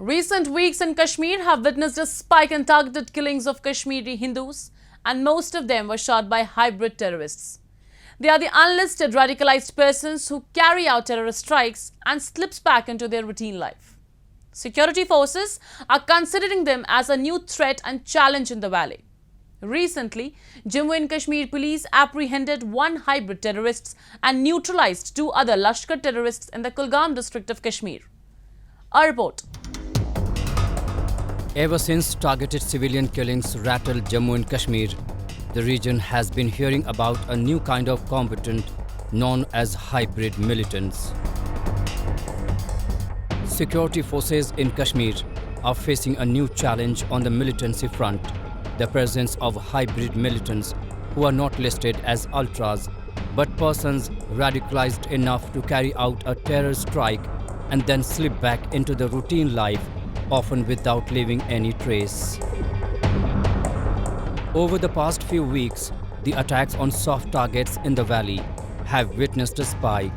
Recent weeks in Kashmir have witnessed a spike in targeted killings of Kashmiri Hindus, and most of them were shot by hybrid terrorists. They are the unlisted radicalized persons who carry out terrorist strikes and slips back into their routine life. Security forces are considering them as a new threat and challenge in the valley. Recently, J&K Police apprehended one hybrid terrorist and neutralised two other Lashkar terrorists in the Kulgam district of Kashmir. A report. Ever since targeted civilian killings rattled Jammu and Kashmir, the region has been hearing about a new kind of combatant known as hybrid militants. Security forces in Kashmir are facing a new challenge on the militancy front: the presence of hybrid militants who are not listed as ultras, but persons radicalized enough to carry out a terror strike and then slip back into the routine life, often without leaving any trace. Over the past few weeks, the attacks on soft targets in the valley have witnessed a spike.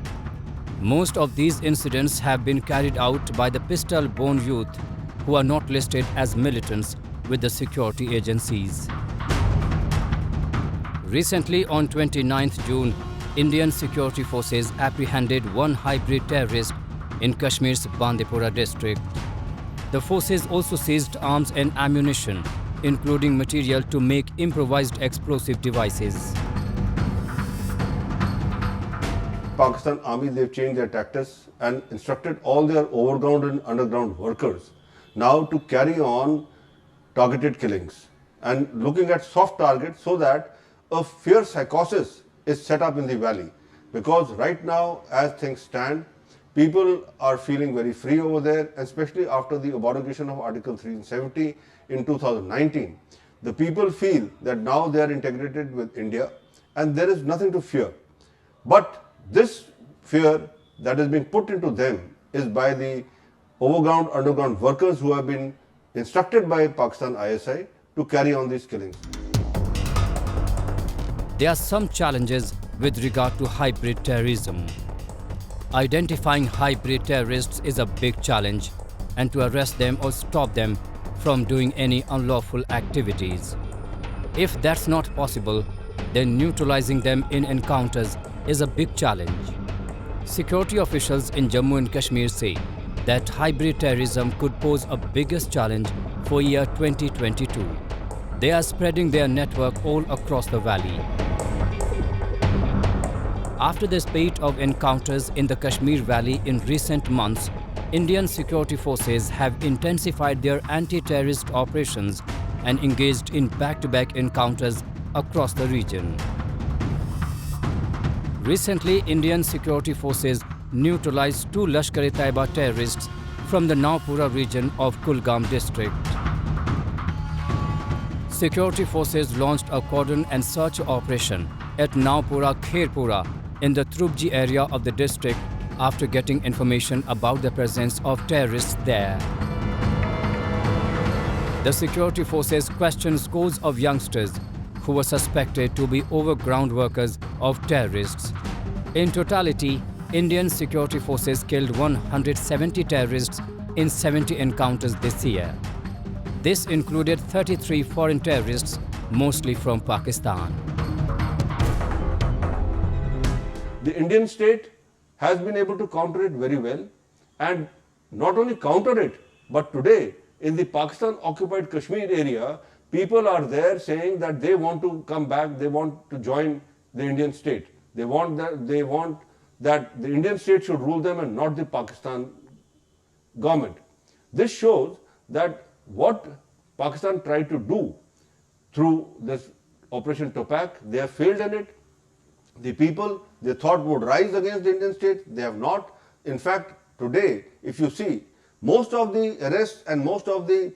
Most of these incidents have been carried out by the pistol-born youth who are not listed as militants with the security agencies. Recently, on 29th June, Indian security forces apprehended one hybrid terrorist in Kashmir's Nowpora district. The forces also seized arms and ammunition, including material to make improvised explosive devices. Pakistan Army, they've changed their tactics and instructed all their overground and underground workers now to carry on targeted killings and looking at soft targets so that a fear psychosis is set up in the valley. Because right now, as things stand, people are feeling very free over there, especially after the abrogation of Article 370 in 2019. The people feel that now they are integrated with India and there is nothing to fear. But this fear that is being put into them is by the overground, underground workers who have been instructed by Pakistan ISI to carry on these killings. There are some challenges with regard to hybrid terrorism. Identifying hybrid terrorists is a big challenge, and to arrest them or stop them from doing any unlawful activities. If that's not possible, then neutralizing them in encounters is a big challenge. Security officials in Jammu and Kashmir say that hybrid terrorism could pose a biggest challenge for year 2022. They are spreading their network all across the valley. After the spate of encounters in the Kashmir Valley in recent months, Indian security forces have intensified their anti-terrorist operations and engaged in back-to-back encounters across the region. Recently, Indian security forces neutralized two Lashkar-e-Taiba terrorists from the Nowpora region of Kulgam district. Security forces launched a cordon and search operation at Nowpora Khairpura in the Trubji area of the district after getting information about the presence of terrorists there. The security forces questioned scores of youngsters who were suspected to be overground workers of terrorists. In totality, Indian security forces killed 170 terrorists in 70 encounters this year. This included 33 foreign terrorists, mostly from Pakistan. The Indian state has been able to counter it very well, and not only counter it, but today in the Pakistan occupied Kashmir area, people are there saying that they want to come back, they want to join the Indian state. They want that the Indian state should rule them and not the Pakistan government. This shows that what Pakistan tried to do through this Operation Topak, they have failed in it. The people they thought would rise against the Indian state, they have not. In fact, today, if you see, most of the arrests and most of the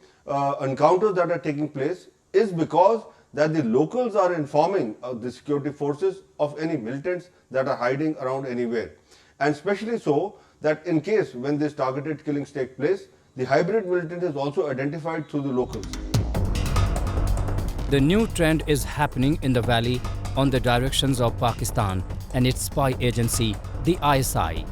encounters that are taking place is because that the locals are informing the security forces of any militants that are hiding around anywhere. And especially so that in case when these targeted killings take place, the hybrid militant is also identified through the locals. The new trend is happening in the valley on the directions of Pakistan and its spy agency, the ISI.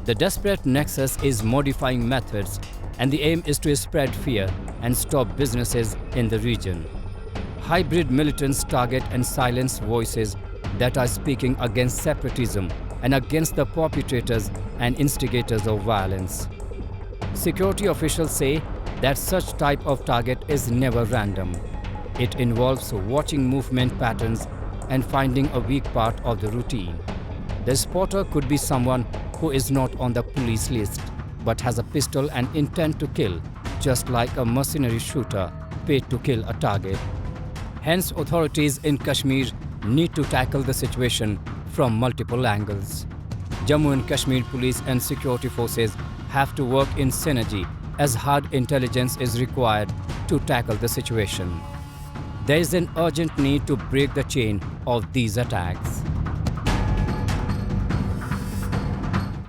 The desperate nexus is modifying methods and the aim is to spread fear and stop businesses in the region. Hybrid militants target and silence voices that are speaking against separatism and against the perpetrators and instigators of violence. Security officials say that such type of target is never random. It involves watching movement patterns and finding a weak part of the routine. The spotter could be someone who is not on the police list but has a pistol and intent to kill, just like a mercenary shooter paid to kill a target. Hence, authorities in Kashmir need to tackle the situation from multiple angles. Jammu and Kashmir police and security forces have to work in synergy as hard intelligence is required to tackle the situation. There is an urgent need to break the chain of these attacks.